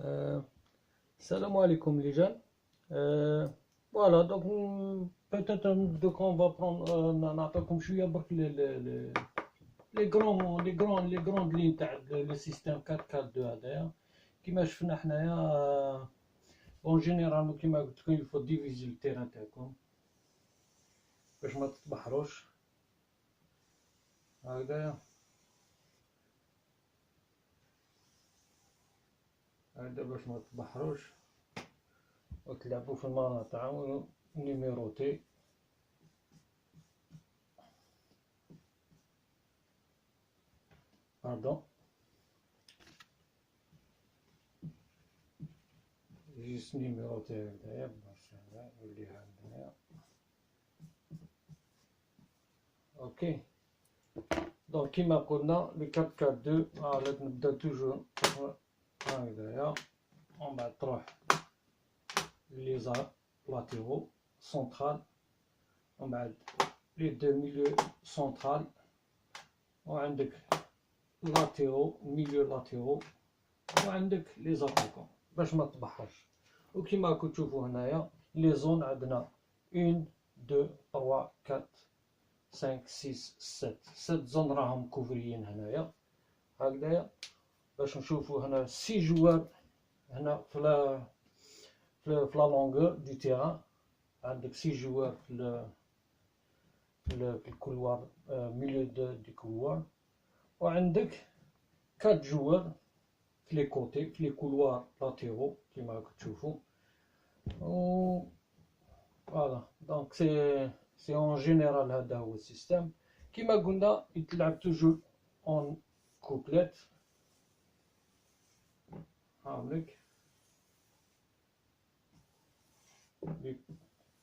Euh, Salam alaikum les jeunes. Voilà, donc peut-être donc on va prendre نعطيكم شوية برك les grandes lignes تاع le système 4-4-2 هذايا كيما شفنا حنايا. اون جينيرال كيما قلت لكم يفو ديفيزي التيران تاعكم باش ما تتبحروش هكذايا. هذا باش ما تتبحروش وتلعبوا في المناطق نيميروتي. باردون جيست نيميروتي هكذايا باش هذا يولي عندنا. اوكي دونك كيما قلنا لي 4-4-2 لازم نبدا توجور هكذايا ومن بعد تروح لي لاتيرو سونترال ومن بعد لي دو ميليو سونترال وعندك لاتيرو ميليو لاتيرو وعندك لي زاتاكون باش ما تبحرش. وكيما راكم تشوفوا هنايا لي زون عندنا 1 2 3 4 5 6 7 زون راهم كوفريين هنايا هكذايا باش نشوفوا هنا 6 جوار هنا في لا لونغور دو تيران. عندك 6 جوار في الكولوار ميليو دو كولوار وعندك 4 جوار في لي كوتي في لي كولوار لاتيرو كيما راكم تشوفوا. و فوالا دونك سي اون جينيرال هذا هو السيستم. كيما قلنا يتلعب توجور اون كوبليت. هاوليك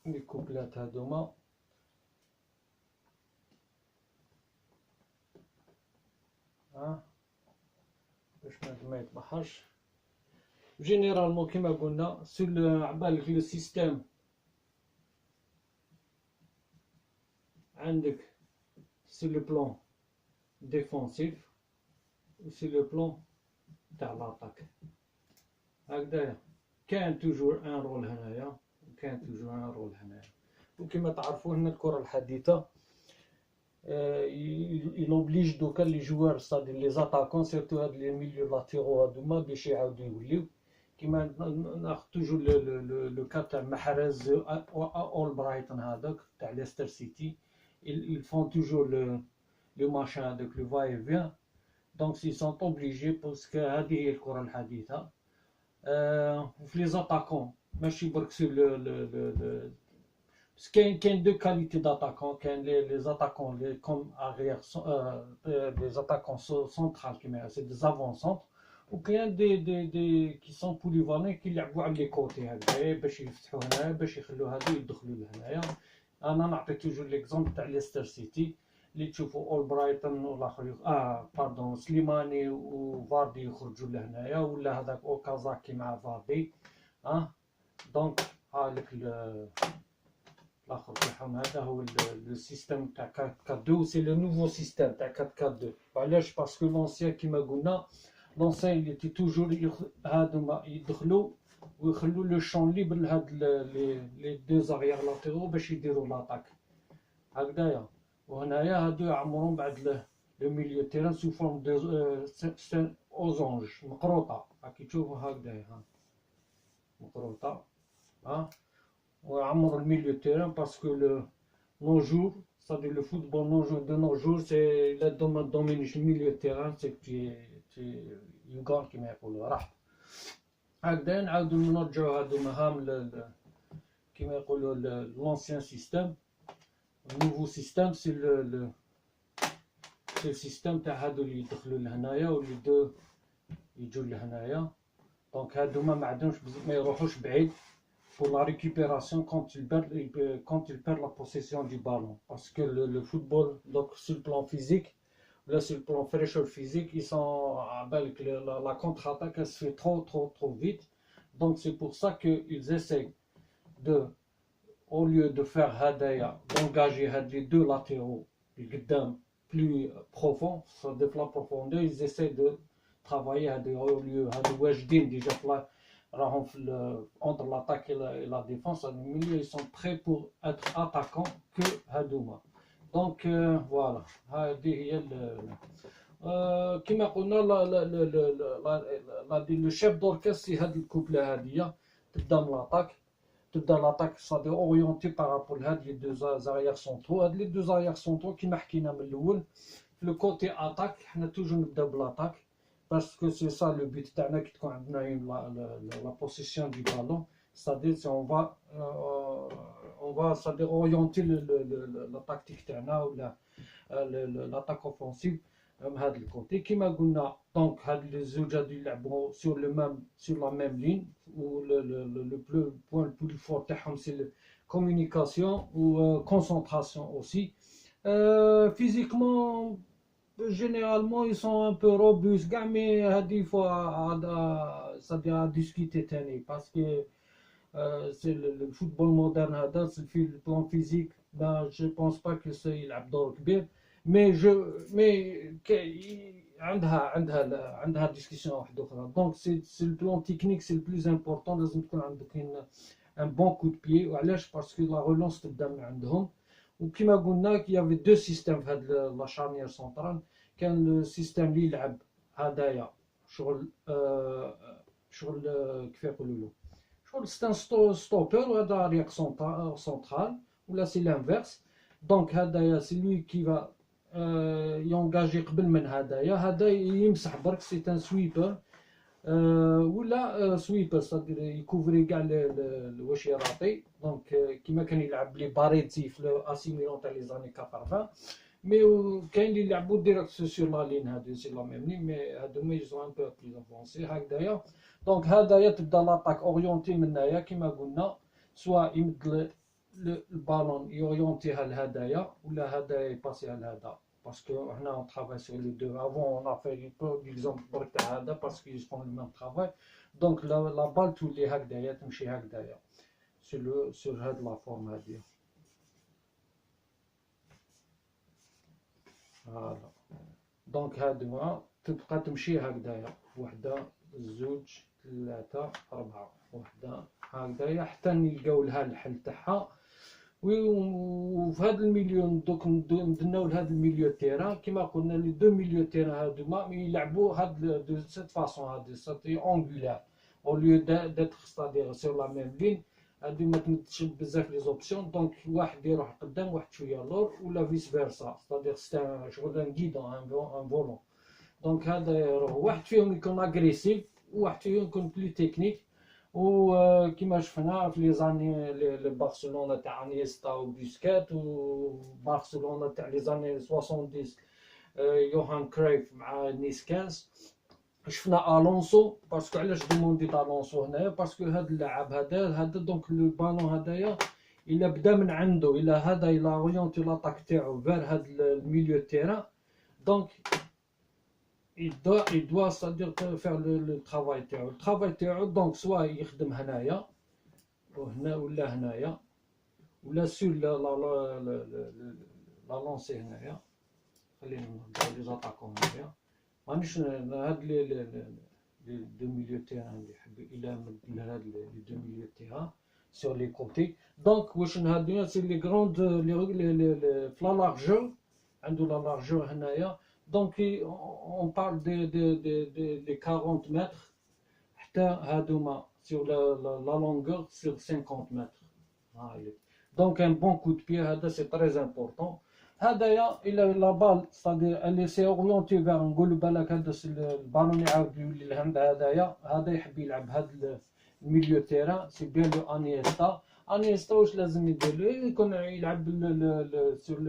لي كوبلات هادوما باش ما يتبحرش. جينيرالمون كيما قلنا عبالك لو سيستم عندك سي لو بلون ديفونسيف و سي لو بلون تاع لاطاك هكذايا. كاين توجور ان رول هنايا وكاين توجور ان رول هنايا. وكما تعرفوا هنا الكرة الحديثة يلوبليج دوكا لي جوار ستادير لي زاتاكون سيرتو هاد لي ميليو لاتيرو هادوما باش يعاودو يوليو كيما ناخذ توجور لو كا تاع محرز اول برايتون هذاك تاع ليستر سيتي. ils font toujours le machin avec le va-et-vient. Donc ils sont obligés parce que هذه هي الكرة الحديثة. في لي زاتاكون ماشي برك سور بس كاين دو كاليتي داتاكون. كاين لي زاتاكون لي كوم اريير لي زاتاكون سونترال كيما سي دي زافونسون وكاين دي كي سون بوليفالون كيلعبوا على لي كوتي هكذا باش يفتحوا هنا باش يخلوا هادو يدخلوا لهنايا. انا نعطي توجور ليكزومبل تاع ليستر سيتي اللي تشوفوا اول برايتون والاخر باردون سليماني وفاردي يخرجوا لهنايا ولا هذاك اوكازاكي مع فاردي. دونك هاك الاخر تاعهم هذا هو لو سيستم تاع 4-4-2 سي لو نوفو سيستم تاع 4-4-2. وعلاش؟ باسكو لونسيان كيما قلنا لونسيان اللي تي توجور هادوما يدخلوا ويخلوا لو شون ليبر لهاد لي دو زاريير لاتيرو باش يديروا لاطاك هكذايا. وهنايا هادو يعمرون بعد لو ميليو تيران سو فورم دو اوزونج مقروطه راكي تشوفوا هكذايا مقروطه ويعمر الميليو تيران باسكو نو جور صدي لو فوتبول نو جور دو نو جور سي لا دومينيش الميليو تيران سي تي يوغان كيما يقولوا راح هكذا. نعاودو نرجعو هادو مهام كيما يقولوا لونسيان سيستم. النوفو سيستم سي السيستم تاع هادو اللي يدخلوا لهنايا واللي دو يجوا لهنايا. دونك هادوما ما عندهمش ما يروحوش بعيد pour la récupération quand il perd la possession du ballon. Parce que le football, donc sur le plan physique, là sur le plan fraîcheur physique, ils sont avec la contre-attaque, elle se fait trop vite. Donc c'est pour ça qu'ils essayent de, au lieu de faire hadaya, d'engager les deux latéraux, les plus profonds, sur de la profondeur, ils essaient travailler au lieu de واجدين déjà entre l'attaque et la défense. Au milieu, ils sont prêts pour être attaquants que Hadouma. Donc voilà, كما قلنا le chef d'orchestre c'est هاد الكوبلة هادية تبدا l'attaque c'est-à-dire orientée par rapport à les deux arrières centraux. Les deux arrières centraux كما حكينا من الأول في le côté attaque حنا toujours نبداو بالاttaque parce que c'est ça le but تاعنا كي تكون عندنا la possession du ballon, c'est-à-dire on va c'est-à-dire orienter la tactique تاعنا ولا l'attaque offensive من هذا الكوتي كما قلنا. دونك هاد الزوج هادو يلعبوا sur la même ligne و le point le plus fort تاعهم c'est la communication ou concentration aussi. Physiquement généralement ils sont un peu robustes mais هادي fois c'est-à-dire à discuter تاني parce que c'est le football moderne هذا في le plan physique ben je pense pas que ça يلعب دور كبير mais عندها ديسكسيون واحده اخرى. دونك سي البلان تكنيك سي البلوز امبورطون لازم تكون عندك ان بون كود بيي. وعلاش؟ باسكو لا رولونس تبدا من عندهم. وكما قلنا كيافي دو سيستيم في هاد لا شارنيير سونترال. كان لو سيستيم اللي يلعب هدايا شغل كيف يقولوا له شغل ستان ستوبر وهذا ريق سونترال ولا سي لانفيرس. دونك هدايا سي لوي كي فا يونجاجي قبل من هذا يمسح برك سي ان سويبر ولا سويبر صدر يكوفري كاع واش يراطي. دونك كيما كان يلعب لي باريتي في اسي ميلون تاع لي زاني 80 مي كاين اللي يلعبوا ديريكت سور لا لين هادو سي لا ميم لين مي هادو ما يجوا ان بو بليز افونسي هكذايا. دونك هدايا تبدا لاطاك اورينتي من هنايا كيما قلنا سوا يمد البالون يورينتيها لهدايا ولا هدايا يباسيها لهذا. Parce que on travaille sur les deux. Avant, on a fait l'exemple de parce qu'ils font le même travail. Donc, la balle, tous les hacks derrière, تمشي هاك derrière. Sur la forme à dire. Voilà. Donc, هادو تبقى تمشي هاك derrière. وحدة، زوج، ثلاثة، أربعة. وحدة هاك derrière حتى نلقاو لها الحل تاعها. وفي هذا الميليو دوك ندناو لهذا الميليو تيران كما قلنا لي دو ميليو تيران هادوما يلعبوا هاد دو سيت فاصون هادي سيتي اونغولار او ليو ديتر ستادير سور لا ميم لين. هادو ما تمدش بزاف لي زوبسيون. دونك واحد يروح قدام واحد شويه لور ولا فيس فيرسا ستادير سي شغل ان غيدون ان فولون. دونك هذا يروح واحد فيهم يكون اغريسيف وواحد فيهم يكون بلو تكنيك. وكما شفنا في لي زاني برشلونه تاع انيستا وبوسكات وبرشلونه تاع لي زاني 70 يوهان كرايف مع نيس 15 شفنا الونسو. باسكو علاش دومونديت الونسو هنايا؟ باسكو هاد اللاعب هذا دونك لو بالون هدايا الا بدا من عنده الى هذا الى اورينتي لاطاك تاعو فير هاد الميليو تيران. دونك il doit c'est-à-dire faire le travail تاعو. الترافاي تاعو دونك سوا يخدم هنايا وهنا ولا هنايا ولا سور لا لونسي هنايا. خلينا نهضروا لي زاتاكون هنايا. مانيش هاد لي دو ميليو تيران اللي يحب الى مد هاد لي دو ميليو تيران سور لي كوتي. دونك واش نهضروا سي لي غروند لي في لا لارجور عنده لا لارجور هنايا. Donc on parle de 40 mètres sur la longueur sur 50 mètres. Donc un bon coup de pied c'est très important. Il a la balle, c'est-à-dire elle s'est orientée vers un goal بالك le ballon يعاود يولي لهم هذا يحب يلعب هذا الميليو تيران. سي بيان لو انيستا واش لازم يدير له؟ يكون يلعب sur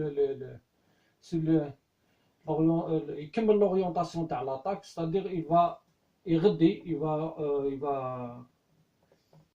يكمل l'orientation تاع l'attaque, c'est-à-dire il va يغدي il va